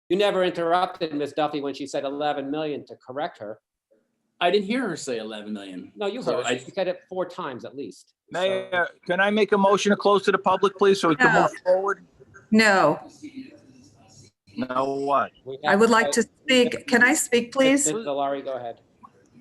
You never interrupted Ms. Duffy when she said 11 million to correct her. I didn't hear her say 11 million. No, you So heard. She said it 4 times at least. Mayor, can I make a motion to close to the public, please, so we can No. move forward? No, No, what? I would like to speak. Can I speak, please? Ms. Valari, go ahead.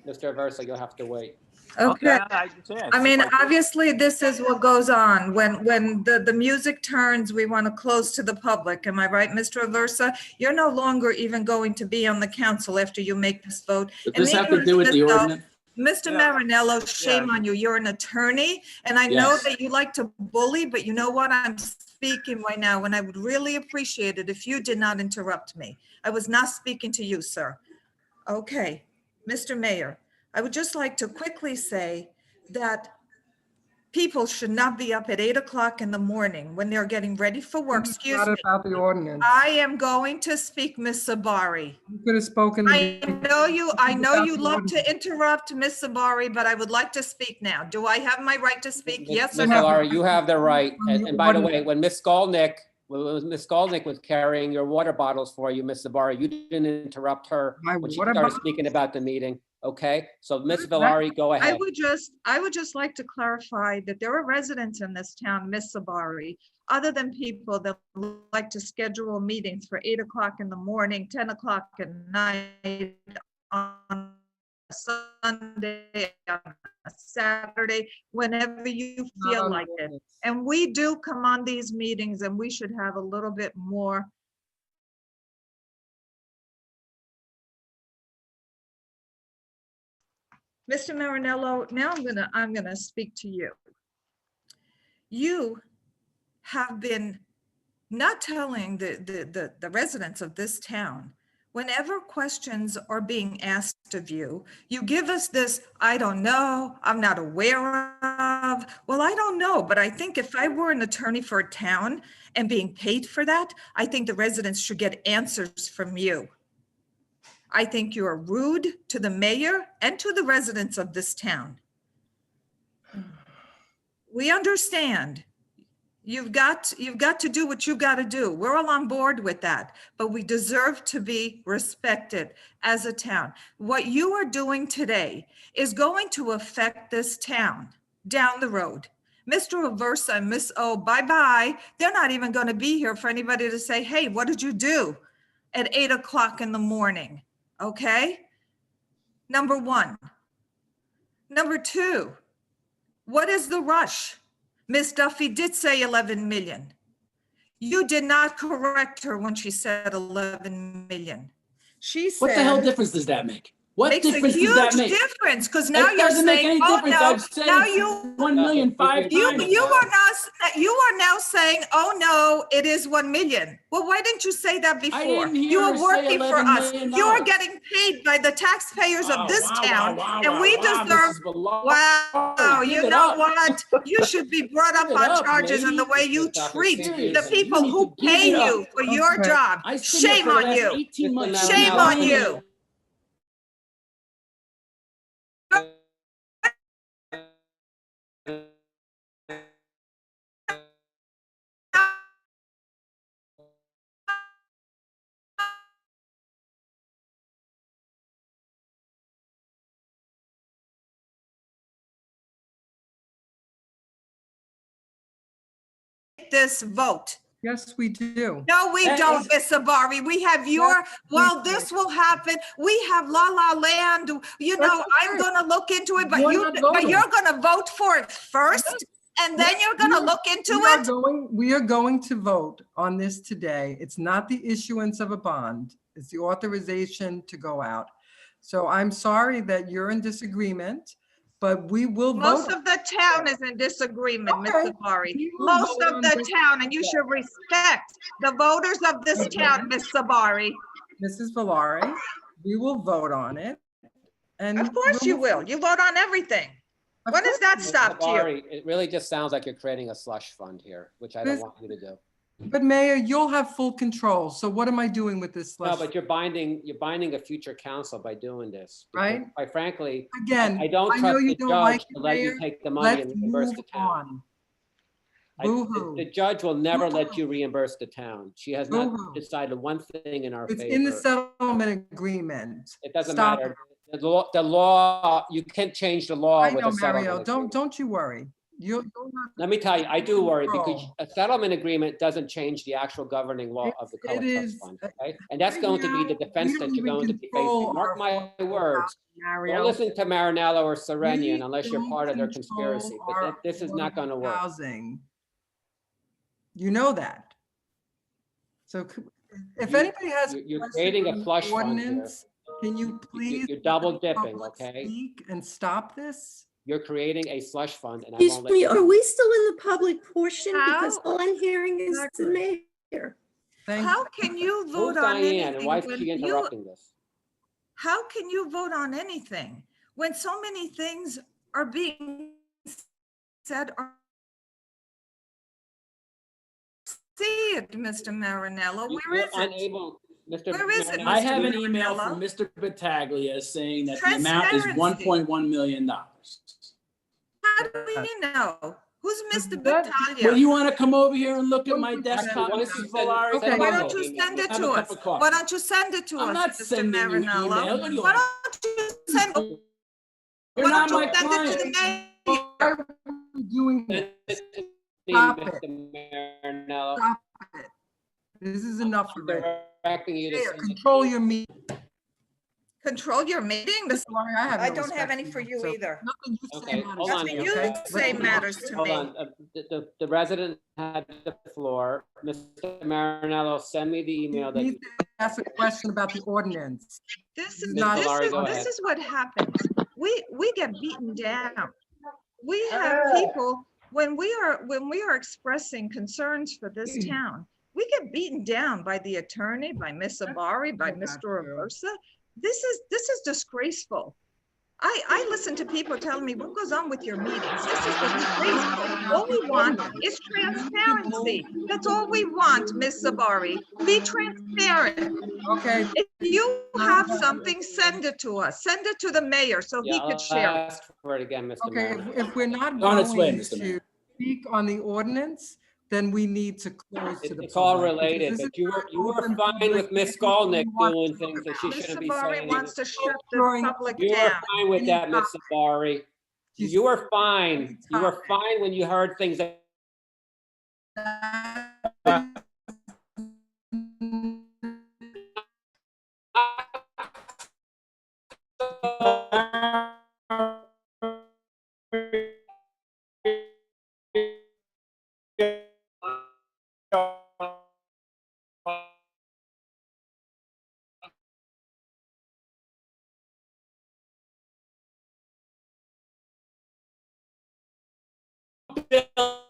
Mr. Aversa, you'll have to wait. Okay. I just asked. I mean, If could- obviously, this is what goes on. When the music turns, we want to close to the public. Am I right, Mr. Aversa? You're no longer even going to be on the council after you make this vote. Does And this have to do with the needless to ordinance? Mr. Yeah. Marinello, shame on you. You're an attorney, and I know Yes. that you like to bully, but you know what? I'm speaking right now, and I would really appreciate it if you did not interrupt me. I was not speaking to you, sir. Okay, Mr. Mayor, I would just like to quickly say that people should not be up at 8 o'clock in the morning when they're getting ready for work. Excuse Not me. about the ordinance. I am going to speak, Ms. Sabari. You could have spoken. I know you about the love to interrupt, Ms. Sabari, but I would like to speak now. Do I have my right to speak? Yes or Ms. no? Valari, you have the right. On the And by the way, ordinance. when Ms. Skolnick was carrying your water bottles for you, Ms. Sabari, you didn't interrupt her My when she water started bottles? speaking about the meeting. Okay, so Ms. Valari, go I ahead. would just like to clarify that there are residents in this town, Ms. Sabari, other than people that like to schedule meetings for 8 o'clock in the morning, 10 o'clock at night, on a Sunday, on a Saturday, whenever you Not feel on the like it. ordinance. And we do come on these meetings and we should have a little bit more. Mr. Marinello, now I'm gonna speak to you. You have been not telling the residents of this town, whenever questions are being asked of you, you give us this, I don't know, I'm not aware of. Well, I don't know, but I think if I were an attorney for a town and being paid for that, I think the residents should get answers from you. I think you are rude to the mayor and to the residents of this town. We understand. You've got to do what you've got to do. We're all on board with that, but we deserve to be respected as a town. What you are doing today is going to affect this town down the road. Mr. Aversa and Miss O, bye-bye. They're not even going to be here for anybody to say, hey, what did you do at 8 o'clock in the morning? Okay? Number one. Number two, what is the rush? Ms. Duffy did say 11 million. You did not correct her when she said 11 million. She said. What the hell difference does that make? What Makes a difference does that huge make? difference, because now It you're doesn't make saying, any oh, difference. no, I've said now it's you, 1 million 5 you times. are now saying, oh, no, it is 1 million. Well, why didn't you say that before? didn't hear You her are say working for $11 us. million. You are getting paid by the taxpayers of this town, and we deserve. Wow, Give you it know up. what? You should be brought up Give it on up, charges and the lady. way you Mr. treat Duffy, the seriously, people you who need to give pay it up. you for your Okay. job. I've been here Shame for the on last you. 18 months. Shame on you. This vote. Yes, we do. No, we That don't, is- Miss Sabari. We have your, well, this will happen. We have La La Land. You know, That's I'm okay. gonna look into it, but You're you, not but voting. you're gonna vote for it first, and then you're gonna look into it? We are going to vote on this today. It's not the issuance of a bond. It's the authorization to go out. So I'm sorry that you're in disagreement, but we will vote. Most of the town is in disagreement, Ms. Okay. Sabari. We will Most vote of on the this. town, and you should respect the voters of this Okay. town, Ms. Sabari. Mrs. Valari, we will vote on it. And Of course you will. You vote on everything. Of When does course that we will. stop to you? Valari, it really just sounds like you're creating a slush fund here, which I don't This- want you to do. But Mayor, you'll have full control. So what am I doing with this? No, slush but you're binding a future council by doing this. because, Right. Quite frankly, Again, I don't I know trust you the don't like judge it, to let you Mayor. take the money Let's and reverse move the town. on. Boo-hoo. The judge will never let you reimburse the town. She has not Boo-hoo. decided one thing in our It's in the favor. settlement agreement. It doesn't Stop matter. it. The law, you can't change the law I with know, a settlement Mario, agreement. don't you worry. You're not. Let me tell you, I do worry because Control. a settlement agreement doesn't change the actual governing law of the It Cullen Trust is, Fund, okay? And that's right going to be the now, defense we that don't you're even going to be control facing. Mark our my phone words. Mario. Don't listen to Marinello or We Serenian unless you're don't part of their control conspiracy, but our this is not going to work. housing. You know that. So if You- anybody has. you're questions creating a on the slush fund here. ordinance, can you please? You're double let the dipping, public okay? speak and stop this? You're creating a slush fund and I Is won't let you. are we still in the public portion? Because How? all I'm hearing is the Margaret. mayor. Thank How you. can you Who's vote on Diane and why anything is when she you, interrupting this? how can you vote on anything when so many things are being said? See it, Mr. Marinello, where You're is it? unable, Mr. Where is it, Marinello, I have an Mr. email Marinello? from Mr. Battaglia saying that the amount is Transparency. $1.1 million. How do we know? Who's Mr. That- Well, Battaglia? you want to come over here and look at my Actually, desktop, why don't Mrs. you send- Valari? Okay. send Why me don't the you email. send it Have to a cup us? of coffee. Why don't you send it to I'm us, not Mr. sending you Marinello? email. What do you Why want? don't you send, You're why not don't my you send it to the client. mayor? Why are we doing Send this? it to me, Stop Mr. Marinello. Stop it. This is enough already. Directing you to Mayor, send it. control your meeting. Control your meeting? Mr. Laurie, I have I no don't have respect any for you so either. Nothing you say Okay, matters hold to on. me, Nothing you okay? say Let's- matters to Hold me. on, the resident had the floor. Mr. Marinello, send me the You email that need you. to ask a question about the ordinance. This Ms. is, Valari, go this ahead. is what happens. We get beaten down. We have people, when we are expressing concerns for this town, we get beaten down by the attorney, by Ms. Sabari, by I got Mr. you. Aversa. This is disgraceful. I listen to people telling me, what goes on with your meetings? This is disgraceful. All we want is transparency. That's all we want, Ms. Sabari. Be transparent. Okay, If you have something, send it to us. Send it to the mayor so he Yeah, could I'll share it. ask for it again, Mr. okay, Marinello. if we're not On its way, going Mr. to Mayor. speak on the ordinance, then we need to close to the public. It's all because related, this is but you were not open fine public with Miss meeting Skolnick we want to doing talk things that she about. Ms. shouldn't be Sabari saying. wants to shut the During- public You were down. fine with that, Miss Sabari. She's- You were fine. You were topic. fine when you heard things that. Bill